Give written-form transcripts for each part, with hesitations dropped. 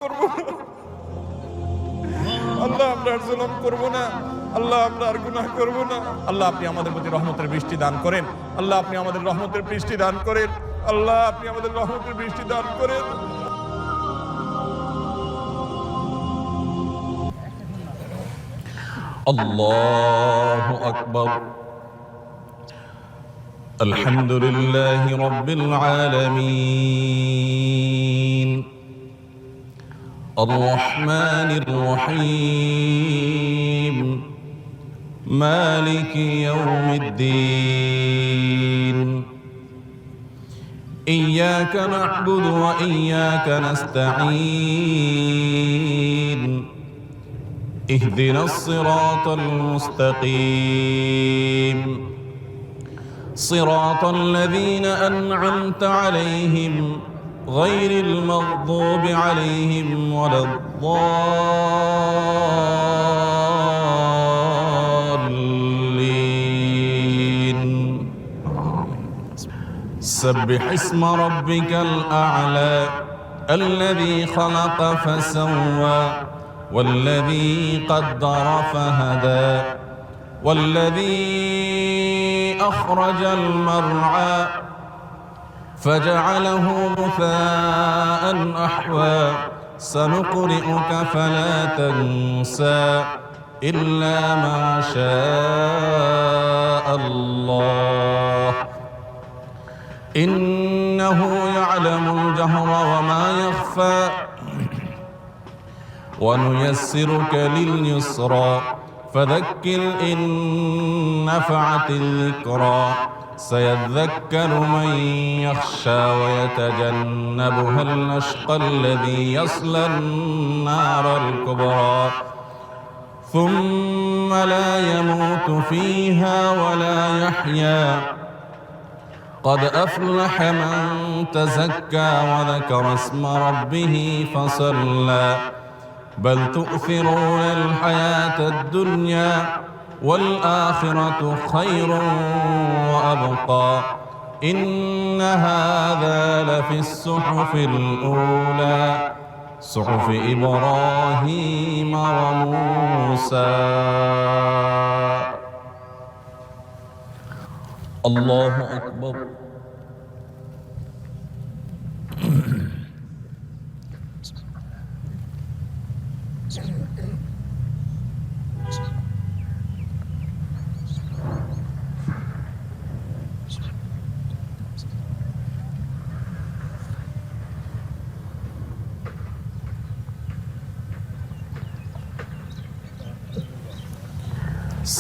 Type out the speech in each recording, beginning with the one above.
করব না। আল্লাহ আমরা আর জুলুম করব না। আল্লাহ আমরা আর গুনাহ করব না। আল্লাহ আপনি আমাদের প্রতি রহমতের বৃষ্টি দান করেন। আল্লাহ আপনি আমাদের রহমতের বৃষ্টি দান করেন। আল্লাহ আপনি আমাদের রহমতের বৃষ্টি দান করেন। الله أكبر. الحمد لله رب العالمين الرحمن الرحيم مالك يوم الدين إياك نعبد وإياك نستعين اهدنا الصراط المستقيم صراط الذين أنعمت عليهم غير المغضوب عليهم ولا الضالين. سبح اسم ربك الأعلى الذي خلق فسوى والذي قدر فهدى والذي أخرج المرعى فجعله غثاء أحوى سنقرئك فلا تنسى إلا ما شاء الله إنه يعلم الجهر وما يخفى ونيسرك لليسرى فذكر إن نفعت الذكرى سيذكر من يخشى ويتجنبها الأشقى الذي يصلى النار الكبرى ثم لا يموت فيها ولا يحيا قد أفلح من تزكى وذكر اسم ربه فصلى بل تؤثرون الحياة الدنيا والآخرة خير وأبقى إن هذا لفي الصحف الأولى صحف إبراهيم وموسى. الله أكبر.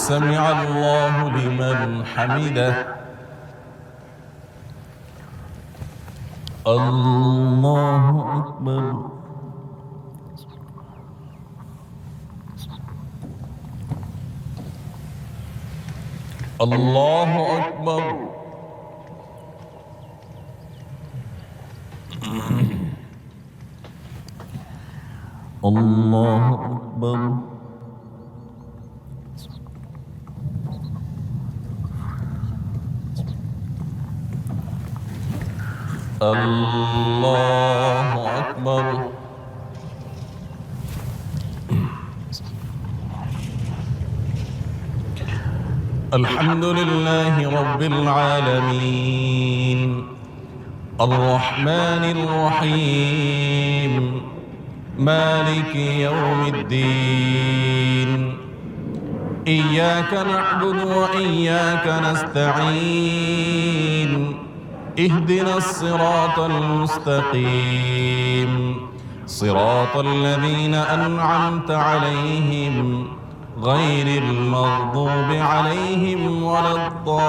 سمع الله لمن حمده. الله أكبر. الله أكبر. الله أكبر. الله أكبر. الحمد لله رب العالمين الرحمن الرحيم مالك يوم الدين إياك نعبد وإياك نستعين اهدنا الصراط المستقيم صراط الذين أنعمت عليهم غير المغضوب عليهم ولا الضالين.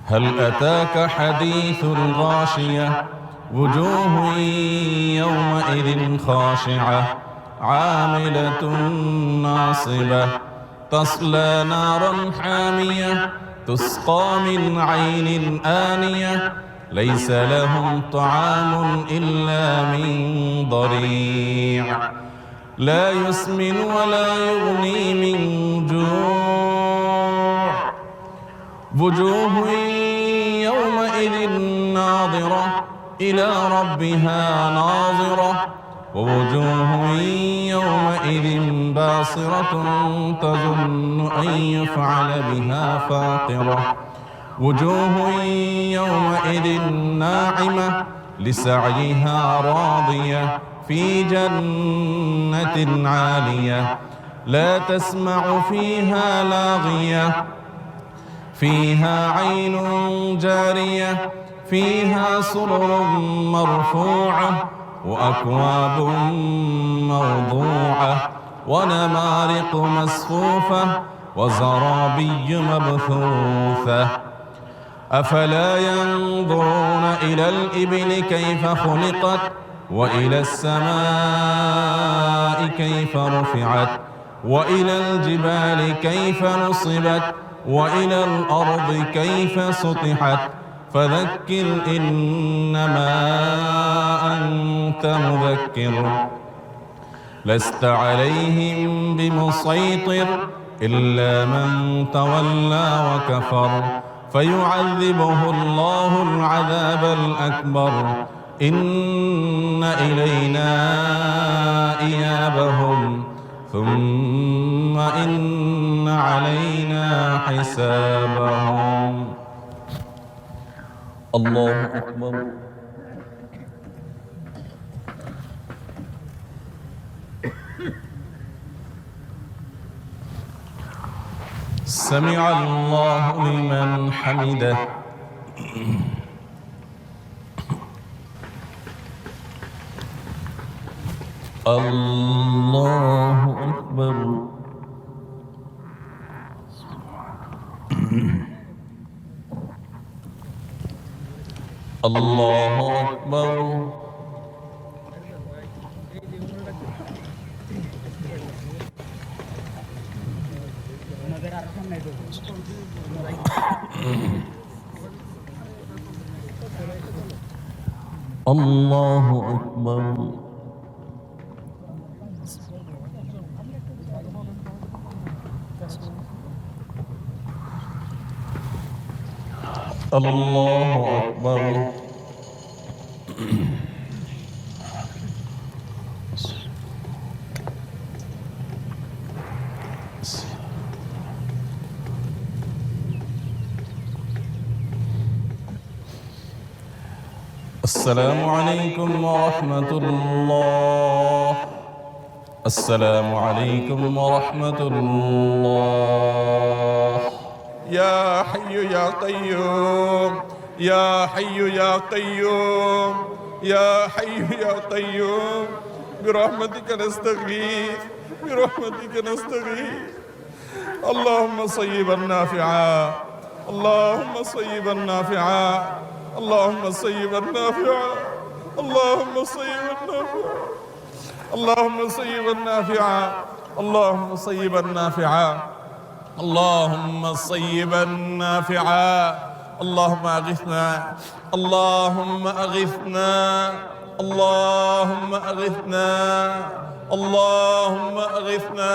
هل أتاك حديث الغاشية وجوه يومئذ خاشعة عاملة ناصبة تصلى نارا حامية تسقى من عين آنية ليس لهم طعام إلا من ضريع لا يسمن ولا يغني من جوع وجوه إلى ربها ناظرة ووجوه يومئذ باصرة تظن أن يفعل بها فاقرة وجوه يومئذ ناعمة لسعيها راضية في جنة عالية لا تسمع فيها لاغية فيها عين جارية فيها سرر مرفوعة وأكواب موضوعة ونمارق مصفوفة وزرابي مبثوثة أفلا ينظرون إلى الإبل كيف خلقت وإلى السماء كيف رفعت وإلى الجبال كيف نصبت وإلى الأرض كيف سطحت فذكر إنما أنت مذكر لست عليهم بمسيطر إلا من تولى وكفر فيعذبه الله العذاب الأكبر إن إلينا إيابهم ثم إن علينا حسابهم. الله أكبر. سمع الله لمن حمده. الله أكبر. الله أكبر. الله أكبر. الله أكبر. السلام عليكم ورحمة الله. السلام عليكم ورحمة الله. يا حي يا قيوم يا حي يا قيوم يا حي يا قيوم برحمتك نستغيث برحمتك نستغيث. اللهم صيبا نافعا اللهم صيبا نافعا اللهم صيبا نافعا اللهم صيبا نافعا اللهم صيبا نافعا اللهم صيبا نافعا اللهم صيبا نافعا اللهم أغثنا اللهم أغثنا اللهم أغثنا اللهم أغثنا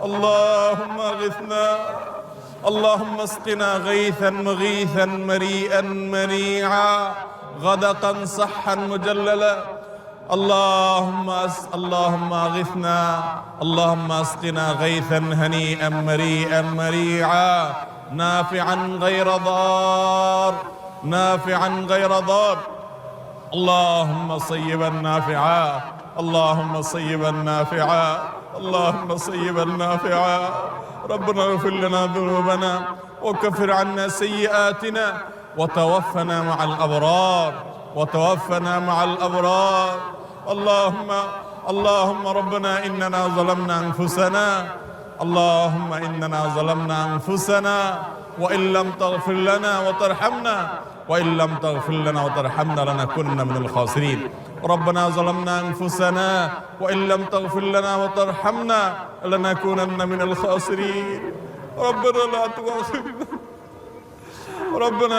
اللهم أغثنا اللهم اسقنا غيثا مغيثا مريئا مريعا غدقا صحا مجللا اللهم أغثنا اللهم اسقنا غيثا هنيئا مريئا مريعا نافعا غير ضار نافعا غير ضار اللهم صيبا نافعا اللهم صيبا نافعا اللهم صيبا نافعا. ربنا اغفر لنا ذنوبنا وكفر عنا سيئاتنا وتوفنا مع الأبرار وتوفنا مع الأبرار. اللهم ربنا إننا ظلمنا أنفسنا اللهم إننا ظلمنا أنفسنا وإن لم تغفر لنا وترحمنا لنكونن من الخاسرين. ربنا ظلمنا أنفسنا وإن لم تغفر لنا وترحمنا لنكونن من الخاسرين. ربنا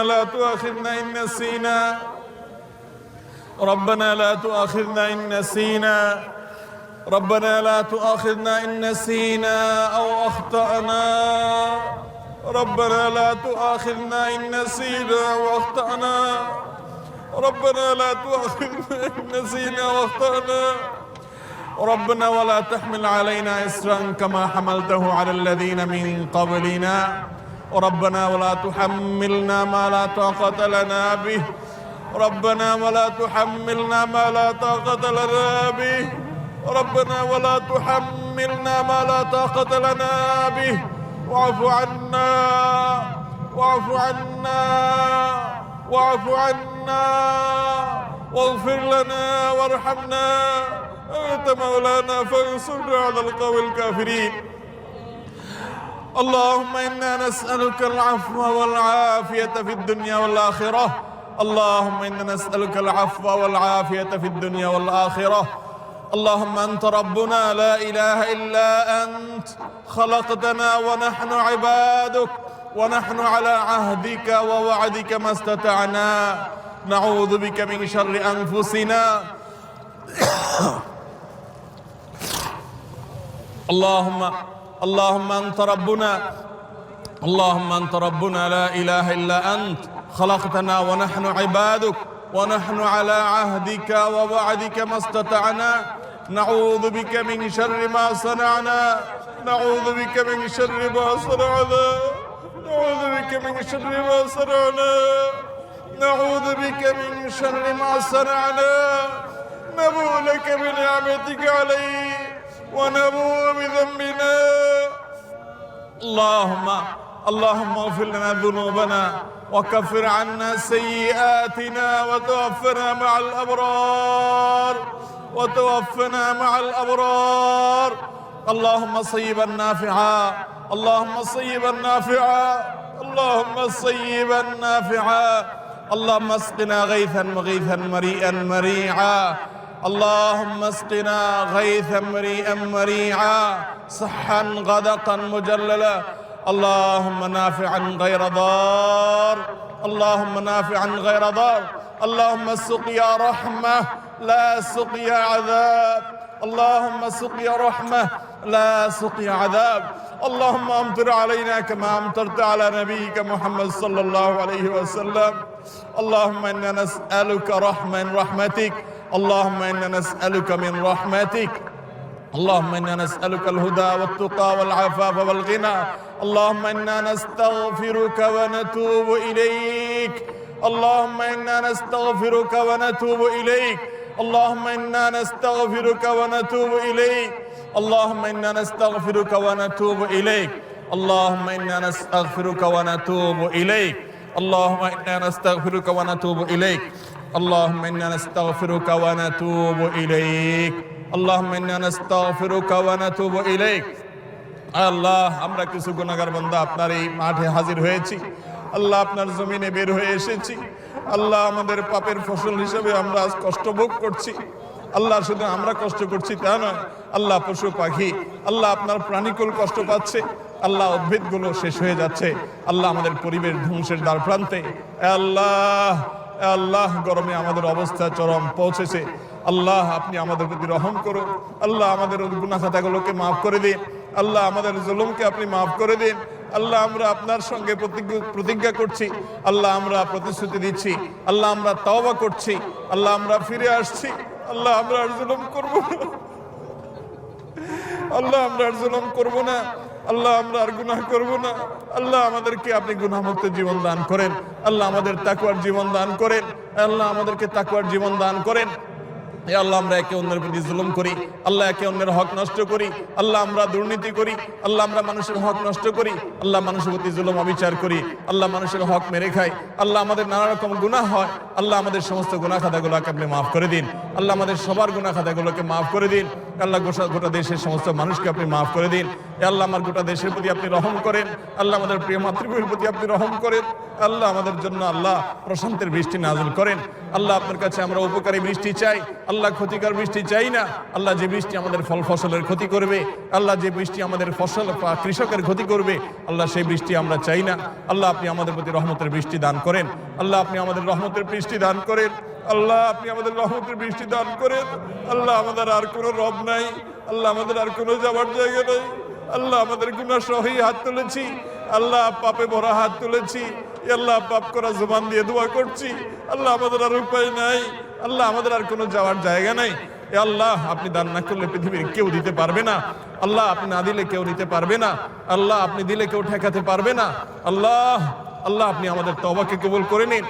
لا تؤاخذنا إن نسينا ربنا لا تؤاخذنا إن نسينا ربنا لا تؤاخذنا إن نسينا أو أخطأنا ربنا لا تؤاخذنا إن نسينا أو أخطأنا ربنا لا تؤاخذنا إن نسينا واخطأنا ربنا ولا تحمل علينا إصرا كما حملته على الذين من قبلنا ربنا ولا تحملنا ما لا طاقة لنا به ربنا ولا تحملنا ما لا طاقة لنا به ربنا ولا تحملنا ما لا طاقة لنا به واعف عنا واعف عنا واعف عنا واغفر لنا وارحمنا أنت مولانا فانصرنا على القوم الكافرين اللهم إنا نسألك العفو والعافية في الدنيا والآخرة اللهم إنا نسألك العفو والعافية في الدنيا والآخرة اللهم أنت ربنا لا إله إلا أنت خلقتنا ونحن عبادك ونحن على عهدك ووعدك ما استطعنا نعوذ بك من شر أنفسنا اللهم أنت ربنا لا إله إلا أنت خلقتنا ونحن عبادك ونحن على عهدك ووعدك ما استطعنا نعوذ بك من شر ما صنعنا نعوذ بك من شر ما صنعنا نعوذ بك من شر ما صنعنا نعوذ بك من شر ما صنعنا نبوء لك بنعمتك علي ونبوء بذنبنا اللهم اغفر لنا ذنوبنا وكفر عنا سيئاتنا وتوفنا مع الأبرار اللهم صيبا نافعا اللهم صيبا نافعا اللهم صيبا نافعا اللهم اسقنا غيثا مغيثا مريئا مريعا اللهم اسقنا غيثا مريئا مريعا صحا غدقا مجللا اللهم نافعا غير ضار اللهم نافعا غير ضار اللهم سقيا رحمة لا سقيا عذاب اللهم سقيا رحمة لا سقيا عذاب اللهم امطر علينا كما امطرت على نبيك محمد صلى الله عليه وسلم اللهم إنا نسألك من رحمتك اللهم إنا نسألك من رحمتك اللهم إنا نسألك الهدى والتقى والعفاف والغنى اللهم إنا نستغفرك ونتوب إليك اللهم إنا نستغفرك ونتوب إليك اللهم إنا نستغفرك ونتوب إليك اللهم إنا نستغفرك ونتوب إليك اللهم إنا نستغفرك ونتوب إليك اللهم إنا نستغفرك ونتوب إليك اللهم إنا نستغفرك ونتوب إليك اللهم إنا نستغفرك ونتوب إليك আল্লাহ আমরা কিছু গুনাহগার বান্দা আপনার এই মাঠে হাজির হয়েছি আল্লাহ আপনার জমিনে বের হয়ে এসেছি আল্লাহ আমাদের পাপের ফসল হিসেবে আমরা আজ কষ্ট ভোগ করছি আল্লাহ শুধু আমরা কষ্ট করছি তা নয় আল্লাহ পশু পাখি আল্লাহ আপনার প্রাণীকুল কষ্ট পাচ্ছে আল্লাহ উদ্ভিদগুলো শেষ হয়ে যাচ্ছে আল্লাহ আমাদের পরিবেশ ধ্বংসের দ্বার প্রান্তে আল্লাহ গরমে আমাদের অবস্থা চরম পৌঁছেছে আল্লাহ আপনি আমাদের প্রতি রহম করুন আল্লাহ আমাদের গুনাহ খাতাগুলোকে মাফ করে দিন আল্লাহ আমাদের জুলুমকে আপনি মাফ করে দিন আল্লাহ আমরা আপনার সঙ্গে প্রতিজ্ঞা করছি আল্লাহ আমরা প্রতিশ্রুতি দিচ্ছি আল্লাহ আমরা তওবা করছি আল্লাহ আমরা ফিরে আসছি আল্লাহ আমরা আর জুলুম করব না আল্লাহ আমরা আর জুলুম করব না আল্লাহ আমরা আর গুনাহ করব না আল্লাহ আমাদেরকে আপনি গুনাহমুক্ত জীবন দান করেন আল্লাহ আমাদের তাকওয়ার জীবন দান করেন আল্লাহ আমাদেরকে তাকওয়ার জীবন দান করেন হে আল্লাহ আমরা একে অন্যের প্রতি জুলুম করি আল্লাহ একে অন্যের হক নষ্ট করি আল্লাহ আমরা দুর্নীতি করি আল্লাহ আমরা মানুষের হক নষ্ট করি আল্লাহ মানুষের প্রতি জুলুম অবিচার করি আল্লাহ মানুষের হক মেরে খাই আল্লাহ আমাদের নানা রকম গুনাহ হয় আল্লাহ আমাদের সমস্ত গুনাহ খাতাগুলোকে আপনি মাফ করে দিন আল্লাহ আমাদের সবার গুনাহ খাতাগুলোকে মাফ করে দিন আল্লাহ গোটা দেশের সমস্ত মানুষকে আপনি মাফ করে দিন হে আল্লাহ আমার গোটা দেশের প্রতি আপনি রহম করেন আল্লাহ আমাদের প্রিয় মাতৃভূমির প্রতি আপনি রহম করেন আল্লাহ আমাদের জন্য আল্লাহ প্রশান্তের বৃষ্টি নাযিল করেন আল্লাহ আপনার কাছে আমরা উপকারী বৃষ্টি চাই আল্লাহ ক্ষতিকর বৃষ্টি চাই না আল্লাহ যে বৃষ্টি আমাদের ফল ফসলের ক্ষতি করবে আল্লাহ যে বৃষ্টি আমাদের ফসল বা কৃষকের ক্ষতি করবে আল্লাহ সেই বৃষ্টি আমরা চাই না আল্লাহ আপনি আমাদের প্রতি রহমতের বৃষ্টি দান করেন আল্লাহ আপনি আমাদের রহমতের বৃষ্টি দান করেন আল্লাহ আপনি আমাদের রহমতের বৃষ্টি দান করেন আল্লাহ আমাদের আর কোনো রব নাই আল্লাহ আমাদের আর কোনো যাওয়ার জায়গা নেই আল্লাহ আমাদের গুনাহ সহই হাত তুলেছি আল্লাহ পাপে ভরা হাত তুলেছি আল্লাহ পাপ করা জবান দিয়ে দোয়া করছি, আল্লাহ আমাদের আর উপায় নাই, আল্লাহ আমাদের আর কোনো যাওয়ার জায়গা নাই। এ আল্লাহ, আপনি দান না করলে পৃথিবীর কেউ দিতে পারবে না। আল্লাহ, আপনি না দিলে কেউ নিতে পারবে না। আল্লাহ, আপনি দিলে কেউ ঠেকাতে পারবে না। আল্লাহ, আল্লাহ আপনি আমাদের তওবাকে কবুল করে নিন।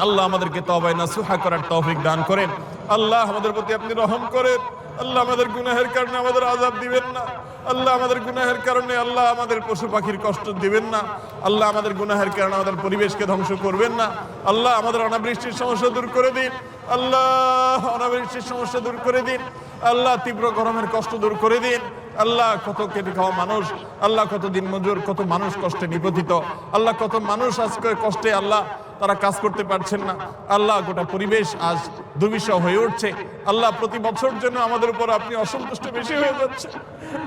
আল্লাহ আমাদেরকে তওবায়ে নাসুহা করার তৌফিক দান করেন। আল্লাহ আমাদের প্রতি আপনি রহম করেন। আল্লাহ আমাদের গুনাহের কারণে আমাদের আযাব দিবেন না। আল্লাহ আমাদের গুনাহের কারণে আল্লাহ আমাদের পশু পাখির কষ্ট দিবেন না। আল্লাহ আমাদের গুনাহের কারণে আমাদের পরিবেশকে ধ্বংস করবেন না। আল্লাহ আমাদের অনাবৃষ্টির সমস্যা দূর করে দিন। আল্লাহ অনাবৃষ্টির সমস্যা দূর করে দিন। আল্লাহ তীব্র গরমের কষ্ট দূর করে দিন। আল্লাহ কত খেটে খাওয়া মানুষ, আল্লাহ কত দিন মজুর, কত মানুষ কষ্টে নিপতিত, আল্লাহ কত মানুষ আজকে কষ্টে আল্লাহ তারা কাজ করতে পারছেন না। আল্লাহ গোটা পরিবেশ আজ দুর্বিষহ হয়ে উঠছে। আল্লাহ প্রতি বছর জন্য আমাদের উপর আপনি অসন্তুষ্ট বেশি হয়ে যাচ্ছেন।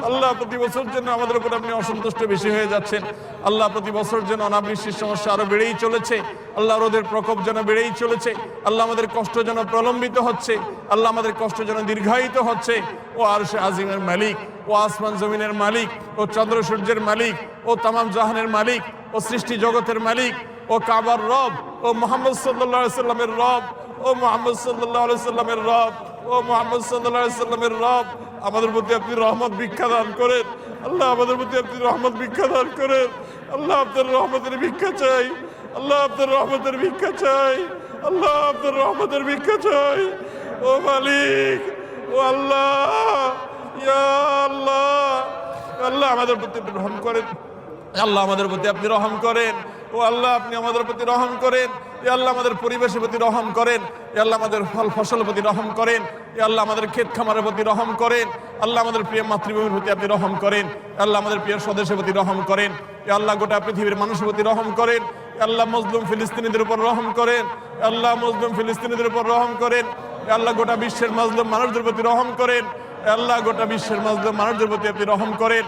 আল্লাহ প্রতি বছর জন্য আমাদের উপর আপনি অসন্তুষ্ট বেশি হয়ে যাচ্ছেন। আল্লাহ প্রতি বছর যেন অনাবৃষ্টির সমস্যা আরো বেড়েই চলেছে। আল্লাহ রোদের প্রকোপ যেন বেড়েই চলেছে। আল্লাহ আমাদের কষ্ট যেন প্রলম্বিত হচ্ছে। আল্লাহ আমাদের কষ্ট যেন দীর্ঘায়িত হচ্ছে। ও আরশে আজিমের মালিক, ও আসমান জমিনের মালিক, ও চন্দ্র সূর্যের মালিক, ও তামাম জাহানের মালিক, ও সৃষ্টি জগতের মালিক, ও কাবার রব, ও মুহাম্মদ সাল্লাল্লাহু আলাইহি সাল্লামের রব, ও মুহাম্মদ সাল্লাল্লাহু আলাইহি সাল্লামের রব, ও মুহাম্মদ সাল্লাল্লাহু আলাইহি সাল্লামের রব, আমাদের প্রতি আপনি রহমত ভিক্ষা দান করেন। আল্লাহ আমাদের প্রতি আপনি রহমত ভিক্ষা দান করেন। আল্লাহ আপনার রহমতের ভিক্ষা চাই। আল্লাহ আপনার রহমতের ভিক্ষা চাই। আল্লাহ আপনার রহমতের ভিক্ষা চাই। ও মালিক, ও আল্লাহ, ইয়া আল্লাহ, আল্লাহ আমাদের প্রতি আপনি রহম করেন। আল্লাহ আমাদের প্রতি আপনি রহম করেন। ও আল্লাহ আপনি আমাদের প্রতি রহম করেন। ইয়া আল্লাহ আমাদের পরিবেশের প্রতি রহম করেন। ইয়া আল্লাহ আমাদের ফল ফসলের প্রতি রহম করেন। ইয়া আল্লাহ আমাদের ক্ষেত খামারের প্রতি রহম করেন। আল্লাহ আমাদের প্রিয় মাতৃভূমির প্রতি আপনি রহম করেন। আল্লাহ আমাদের প্রিয় স্বদেশের প্রতি রহম করেন। ইয়া আল্লাহ গোটা পৃথিবীর মানুষের প্রতি রহম করেন। ইয়া আল্লাহ মজলুম ফিলিস্তিনিদের উপর রহম করেন। আল্লাহ মজলুম ফিলিস্তিনিদের উপর রহম করেন। ইয়া আল্লাহ গোটা বিশ্বের মজলুম মানুষদের প্রতি রহম করেন। ইয়া আল্লাহ গোটা বিশ্বের মজলুম মানুষদের প্রতি আপনি রহম করেন।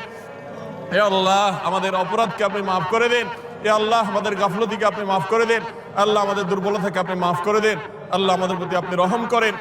হে আল্লাহ আমাদের অপরাধকে আপনি মাফ করে দেন। হে আল্লাহ আমাদের গাফলতিকে আপনি মাফ করে দেন। আল্লাহ আমাদের দুর্বলতাকে আপনি মাফ করে দেন। আল্লাহ আমাদের প্রতি আপনি রহম করেন।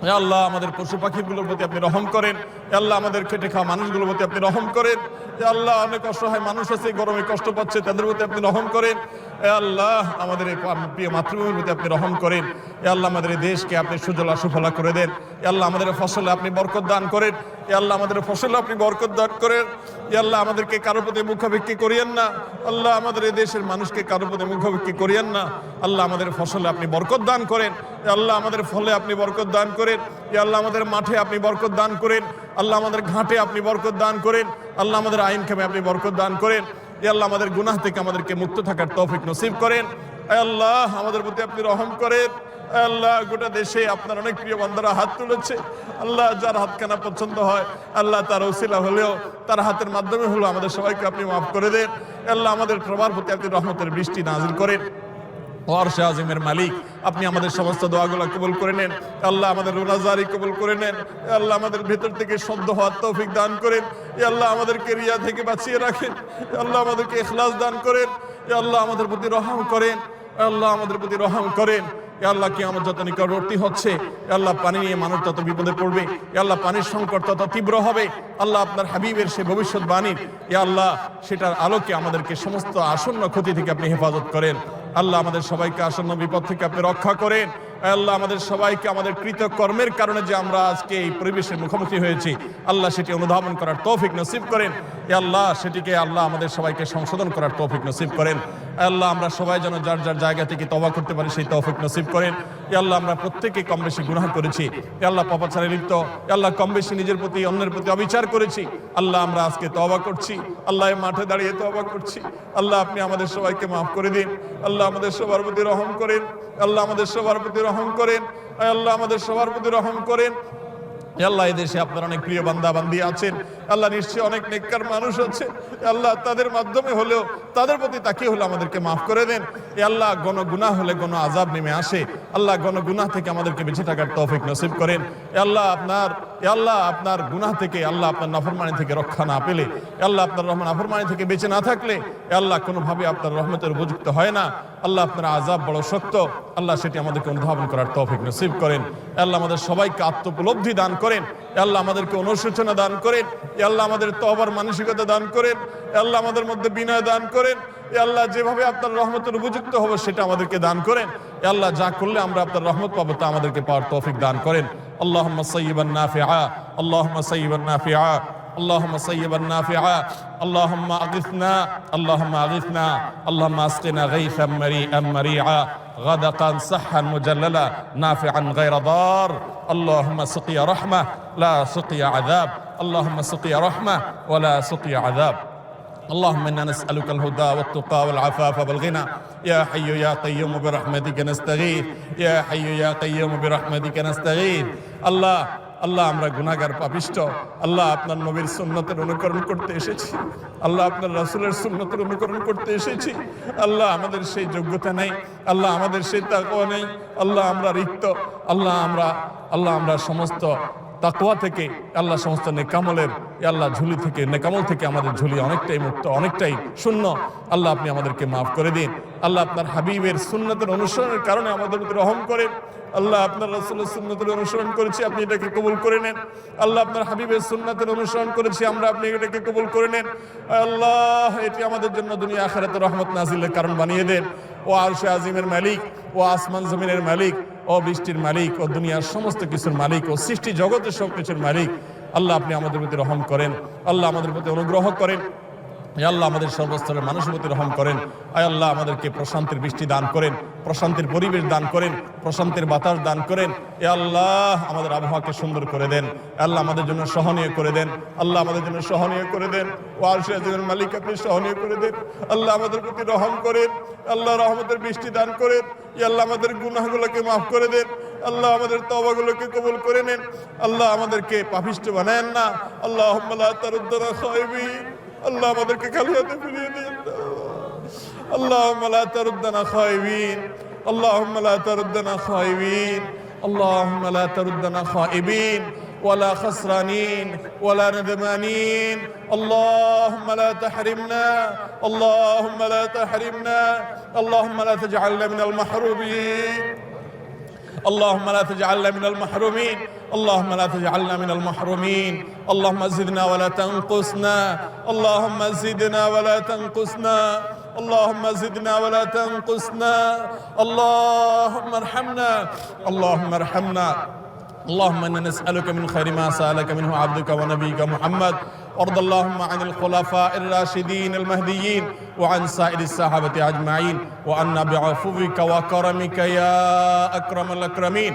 হে আল্লাহ আমাদের পশু পাখিগুলোর প্রতি আপনি রহম করেন। হে আল্লাহ আমাদের খেটে খাওয়া মানুষগুলোর প্রতি আপনি রহম করেন। হে আল্লাহ অনেক অসহায় মানুষ আছে, গরমে কষ্ট পাচ্ছে, তাদের প্রতি আপনি রহম করেন। হে আল্লাহ আমাদের এই প্রিয় মাতৃভূমির প্রতি আপনি রহম করেন। হে আল্লাহ আমাদের এই দেশকে আপনি সুজলা সুফলা করে দেন। হে আল্লাহ আমাদের ফসলে আপনি বরকত দান করেন। হে আল্লাহ আমাদের ফসলে আপনি বরকত দান করেন। হে আল্লাহ আমাদেরকে কারোর প্রতি মুখাভিক্ষি করিয়েন না। আল্লাহ আমাদের এই দেশের মানুষকে কারোর প্রতি মুখাভিক্ষি করিয়েন না। আল্লাহ আমাদের ফসলে আপনি বরকত দান করেন। হে আল্লাহ আমাদের ফলে আপনি বরকত দান করেন। হে আল্লাহ আমাদের মাঠে আপনি বরকত দান করেন। আল্লাহ আমাদের ঘাটে আপনি বরকত দান করেন। আল্লাহ আমাদের আইন কামে আপনি বরকত দান করেন। হে আল্লাহ আমাদের গুনাহ থেকে আমাদেরকে মুক্ত থাকার তৌফিক নসিব করেন। হে আল্লাহ আমাদের প্রতি আপনি রহম করেন। হে আল্লাহ গোটা দেশে আপনার অনেক প্রিয় বান্দারা হাত তুলেছে। আল্লাহ যার হাতখানা পছন্দ হয় আল্লাহ তার ওসিলা হলেও, তার হাতের মাধ্যমে হলেও আমাদের সবাইকে আপনি মাফ করে দেন। হে আল্লাহ আমাদের সবার প্রতি আপনি রহমতের বৃষ্টি নাজিল করেন। আরশে আজিমের মালিক আপনি আমাদের সমস্ত দোয়াগুলো কবুল করে নেন। আল্লাহ আমাদের রোজাদারি কবুল করে নেন। আল্লাহ আমাদের ভেতর থেকে শুদ্ধ হওয়ার তৌফিক দান করেন। আল্লাহ আমাদেরকে রিয়া থেকে বাঁচিয়ে রাখেন। আল্লাহ আমাদেরকে ইখলাস দান করেন। আল্লাহ আমাদের প্রতি রহম করেন। আল্লাহ আমাদের প্রতি রহম করেন। আল্লাহ কিয়ামত যত নিকটবর্তী হচ্ছে, আল্লাহ পানি নিয়ে মানুষ তত বিপদে পড়বে। আল্লাহ পানির সংকট তত তীব্র হবে। আল্লাহ আপনার হাবিবের সে ভবিষ্যৎবাণী আল্লাহ সেটার আলোকে আমাদেরকে সমস্ত আসন্ন ক্ষতি থেকে আপনি হেফাজত করেন। আল্লাহ আমাদের সবাইকে আসন্ন বিপদ থেকে আপনি রক্ষা করেন। আল্লাহ আমাদের সবাইকে আমাদের কৃত কর্মের কারণে যে আমরা আজকে এই পরিবেশের মুখোমুখি হয়েছি আল্লাহ সেটি অনুধাবন করার তৌফিক নসিব করেন। আল্লাহ সেটিকে আল্লাহ আমাদের সবাইকে সংশোধন করার তৌফিক নসিব করেন। আল্লাহ আমরা সবাই যেন যার যার জায়গা থেকে তওবা করতে পারি সেই তৌফিক নসিব করেন। আল্লাহ আমরা প্রত্যেকে কম বেশি গুনাহ করেছি। আল্লাহ পাপাচারে লিপ্ত, আল্লাহ কম বেশি নিজের প্রতি অন্যের প্রতি অবিচার করেছি। আল্লাহ আমরা আজকে তওবা করছি। আল্লাহ মাঠে দাঁড়িয়ে তওবা করছি। আল্লাহ আপনি আমাদের সবাইকে মাফ করে দিন। আল্লাহ আমাদের সবার প্রতি রহম করেন। আল্লাহ আমাদের সবার প্রতি রহম করেন। আল্লাহ আমাদের সবার প্রতি রহম করেন। আল্লাহ এই দেশে আপনার অনেক প্রিয় বান্দা বান্দি আছেন। আল্লাহ নিশ্চয়ই অনেক নেককার মানুষ আছে। আল্লাহ তাদের মাধ্যমে হলেও, তাদের প্রতি তাকিয়ে হলে আমাদেরকে মাফ করে দেন। আল্লাহ গণ গুনাহ হলে গণ আযাব নেমে আসে। আল্লাহ গণ গুনাহ থেকে আমাদেরকে বেঁচে থাকার তৌফিক নসিব করেন। আল্লাহ আপনার গুনাহ থেকে, আল্লাহ আপনার নাফরমানি থেকে রক্ষা না পেলে, আল্লাহ আপনার রহমান নাফরমানি থেকে বেঁচে না থাকলে আল্লাহ কোনোভাবে আপনার রহমতের উপযুক্ত হয় না। আল্লাহ আপনার আযাব বড় শক্ত। আল্লাহ সেটি আমাদেরকে অনুধাবন করার তৌফিক নসিব করেন। আল্লাহ আমাদের সবাইকে আত্মোপলব্ধি দান করেন। আল্লাহ আমাদেরকে অনুশোচনা দান করেন। আল্লাহ আমাদের তওবার মানসিকতা দান করেন। আল্লাহ আমাদের মধ্যে বিনয় দান করেন। এ আল্লাহ যেভাবে আপনার রহমতের উপযুক্ত হবে সেটা আমাদেরকে দান করেন। এ আল্লাহ যা করলে আমরা আপনার রহমত পাবো তা আমাদেরকে পাওয়ার তৌফিক দান করেন। আল্লাহুম্মা সাইয়্যিবান নাফিআ, আল্লাহুম্মা সাইয়্যিবান নাফিআ, اللهم صيبا نافعا، اللهم اغثنا، اللهم اغثنا، اللهم اسقنا غيثا مريئا مريعا غدقا صحا مجللا نافعا غير ضار، اللهم سقيا رحمه لا سقيا عذاب، اللهم سقيا رحمه ولا سقيا عذاب. اللهم انا نسالك الهدى والتقى والعفاف والغنى، يا حي يا قيوم برحمتك نستغيث، يا حي يا قيوم برحمتك نستغيث. الله আল্লাহ আমরা গুনাহগার পাপিষ্ঠ, আল্লাহ আপনার নবীর সুন্নতের অনুকরণ করতে এসেছি, আল্লাহ আপনার রাসূলের সুন্নতের অনুকরণ করতে এসেছি। আল্লাহ আমাদের সেই যোগ্যতা নেই, আল্লাহ আমাদের সেই তাকওয়া নেই, আল্লাহ আমরা রিক্ত, আল্লাহ আমরা সমস্ত তাকওয়া থেকে, আল্লাহ সমস্ত নেকামলের আল্লাহ ঝুলি থেকে, নেকামল থেকে আমাদের ঝুলি অনেকটাই মুক্ত, অনেকটাই শূন্য। আল্লাহ আপনি আমাদেরকে মাফ করে দিন। আল্লাহ আপনার হাবিবের সুন্নতের অনুসরণের কারণে আমাদের প্রতি রহম করেন। আল্লাহ আপনার রাসূলের সুন্নতের অনুসরণ করেছি, আপনি এটাকে কবুল করে নেন। আল্লাহ আপনার হাবিবের সুন্নতের অনুসরণ করেছি আমরা, আপনি এটাকে কবুল করে নেন। আল্লাহ এটি আমাদের জন্য দুনিয়া আখিরাতে রহমত নাজিলের কারণ বানিয়ে দেন। ও আরশে আজিমের মালিক, ও আসমান জমিনের মালিক, ও বৃষ্টির মালিক, ও দুনিয়ার সমস্ত কিছুর মালিক, ও সৃষ্টি জগতের সব কিছুর মালিক, আল্লাহ আপনি আমাদের প্রতি রহম করেন। আল্লাহ আমাদের প্রতি অনুগ্রহ করেন। আল্লাহ আমাদের সর্বস্তরের মানুষের প্রতি রহম করেন। আয় আল্লাহ আমাদেরকে প্রশান্তির বৃষ্টি দান করেন, প্রশান্তির পরিবেশ দান করেন, প্রশান্তির বাতাস দান করেন। এ আল্লাহ আমাদের আবহাওয়াকে সুন্দর করে দেন, আল্লাহ আমাদের জন্য সহনীয় করে দেন, আল্লাহ আমাদের জন্য সহনীয় করে দেন। ও আরশে আজিমের মালিক আপনি সহনীয় করে দেন। আল্লাহ আমাদের প্রতি রহম করেন, আল্লাহ রহমতের বৃষ্টি দান করেন। ই আল্লাহ আমাদের গুনাহগুলোকে মাফ করে দেন, আল্লাহ আমাদের তওবাগুলোকে কবুল করে নেন। আল্লাহ আমাদেরকে পাপিষ্ঠ বানায়েন না। আল্লাহুম্মা লা তারুদ্দানা খায়বিন, আল্লাহ আমাদেরকে খালি হাতে ফিরিয়ে দিন। আল্লাহুম্মা লা তারুদ্দানা খায়বিন, আল্লাহুম্মা লা তারুদ্দানা খায়বিন, আল্লাহুম্মা লা তারুদ্দানা খায়বিন ولا خسرانين ولا ندمانين. اللهم لا تحرمنا، اللهم لا تحرمنا، اللهم لا تجعلنا من المحرومين، اللهم لا تجعلنا من المحرومين، اللهم لا تجعلنا من المحرومين. اللهم زدنا ولا تنقصنا، اللهم زدنا ولا تنقصنا، اللهم زدنا ولا تنقصنا، اللهم ارحمنا، اللهم ارحمنا. اللهم انا نسالك من خير ما سالك منه عبدك ونبيك محمد، وارض اللهم عن الخلفاء الراشدين المهديين وعن سائر الصحابه اجمعين، وعنا بعفوك وكرمك يا اكرم الاكرمين.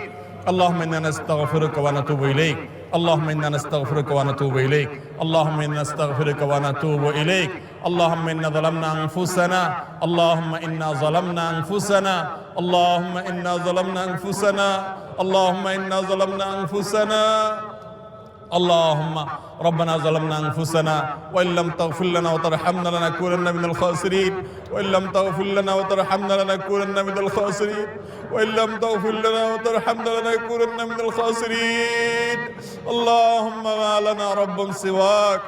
اللهم انا نستغفرك ونتوب اليك، اللهم انا نستغفرك ونتوب اليك، اللهم انا نستغفرك ونتوب اليك. اللهم انا ظلمنا انفسنا، اللهم انا ظلمنا انفسنا، اللهم انا ظلمنا انفسنا، اللهم انا ظلمنا انفسنا. اللهم ربنا ظلمنا انفسنا وان لم تغفر لنا وترحمنا لنكونن من الخاسرين، وان لم تغفر لنا وترحمنا لنكونن من الخاسرين، وان لم تغفر لنا وترحمنا لنكونن من الخاسرين. اللهم ما لنا رب سواك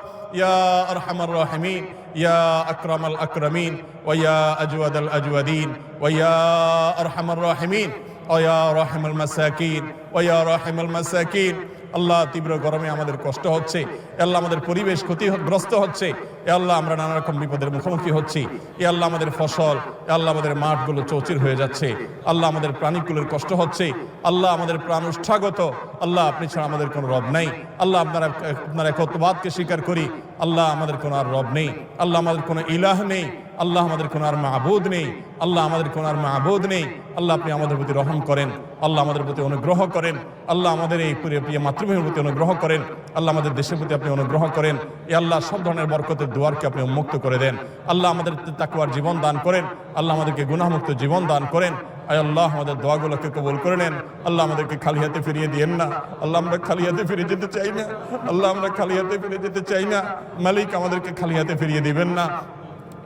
يا ارحم الراحمين، يا اكرم الاكرمين، ويا اجود الاجودين، ويا ارحم الراحمين، ويا راحم المساكين، ويا راحم المساكين. আল্লাহ তীব্র গরমে আমাদের কষ্ট হচ্ছে, আল্লাহ আমাদের পরিবেশ ক্ষতিগ্রস্ত হচ্ছে, আল্লাহ আমরা নানা রকম বিপদের মুখোমুখি হচ্ছি। আল্লাহ আমাদের ফসল, আল্লাহ আমাদের মাঠগুলো চৌচির হয়ে যাচ্ছে, আল্লাহ আমাদের প্রাণীগুলোর কষ্ট হচ্ছে, আল্লাহ আমাদের প্রাণ উষ্ঠাগত। আল্লাহ আপনি ছাড়া আমাদের কোনো রব নেই। আল্লাহ আপনার একত্ববাদকে স্বীকার করি। আল্লাহ আমাদের কোনো আর রব নেই, আল্লাহ আমাদের কোনো ইলাহ নেই, আল্লাহ আমাদের কোনো আর মাবুদ নেই, আল্লাহ আমাদের কোনো আর মাবুদ নেই। আল্লাহ আপনি আমাদের প্রতি রহম করেন, আল্লাহ আমাদের প্রতি অনুগ্রহ করেন, আল্লাহ আমাদের এই প্রিয় মাতৃভূমির প্রতি অনুগ্রহ করেন, আল্লাহ আমাদের দেশের প্রতি আপনি অনুগ্রহ করেন। এই আল্লাহ সব ধরনের বরকতের দুয়ারকে আপনি উন্মুক্ত করে দেন। আল্লাহ আমাদের তাকওয়ার জীবন দান করেন, আল্লাহ আমাদেরকে গুনাহমুক্ত জীবন দান করেন। আয় আল্লাহ আমাদের দোয়াগুলোকে কবুল করে নেন। আল্লাহ আমাদেরকে খালি হাতে ফিরিয়ে দিয়েন না। আল্লাহ আমরা খালি হাতে ফিরে যেতে চাই না, আল্লাহ আমরা খালি হাতে ফিরে যেতে চাই না। মালিক আমাদেরকে খালি হাতে ফিরিয়ে দিবেন না।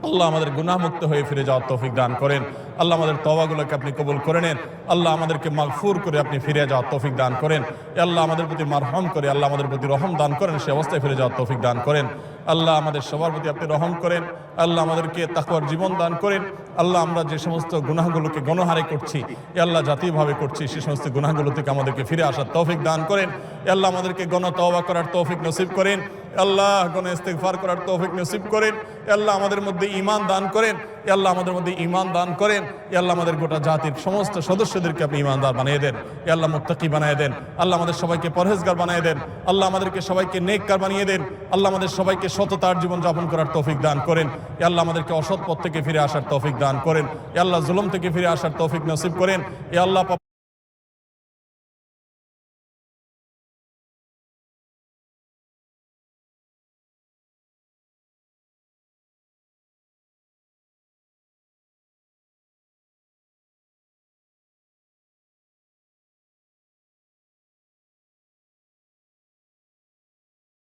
আল্লাহ আমাদের গুনাহমুক্ত হয়ে ফিরে যাওয়ার তৌফিক দান করেন। আল্লাহ আমাদের তওবাগুলোকে আপনি কবুল করে নেন। আল্লাহ আমাদেরকে মাগফুর করে আপনি ফিরে যাওয়ার তৌফিক দান করেন। আল্লাহ আমাদের প্রতি মারহাম করে আল্লাহ আমাদের প্রতি রহম দান করেন, সে অবস্থায় ফিরে যাওয়ার তৌফিক দান করেন। আল্লাহ আমাদের সবার প্রতি আপনি রহম করেন। আল্লাহ আমাদেরকে তাকওয়ার জীবন দান করেন। আল্লাহ আমরা যে সমস্ত গুনাহগুলোকে গণহারে করছি, আল্লাহ জাতীয়ভাবে করছি, সে সমস্ত গুনাহগুলো থেকে আমাদেরকে ফিরে আসার তৌফিক দান করেন। আল্লাহ আমাদেরকে গণ তওবা করার তৌফিক নসিব করেন। আল্লাহ গণ ইস্তিগফার করার তৌফিক নসিব করেন। আল্লাহ আমাদের মধ্যে ঈমান দান করেন। এ আল্লাহ আমাদের মধ্যে ঈমান দান করেন। এ আল্লাহ আমাদের গোটা জাতির সমস্ত সদস্যদেরকে আপনি ঈমানদার বানিয়ে দেন। এ আল্লাহ মুত্তাকি বানিয়ে দেন। আল্লাহ আমাদের সবাইকে পরহেজগার বানিয়ে দেন। আল্লাহ আমাদেরকে সবাইকে নেককার বানিয়ে দেন। আল্লাহ আমাদের সবাইকে সততার জীবন যাপন করার তৌফিক দান করেন। এ আল্লাহ আমাদেরকে অসৎ পথ থেকে ফিরে আসার তৌফিক দান করেন। এ আল্লাহ জুলুম থেকে ফিরে আসার তৌফিক নসিব করেন। এ আল্লাহ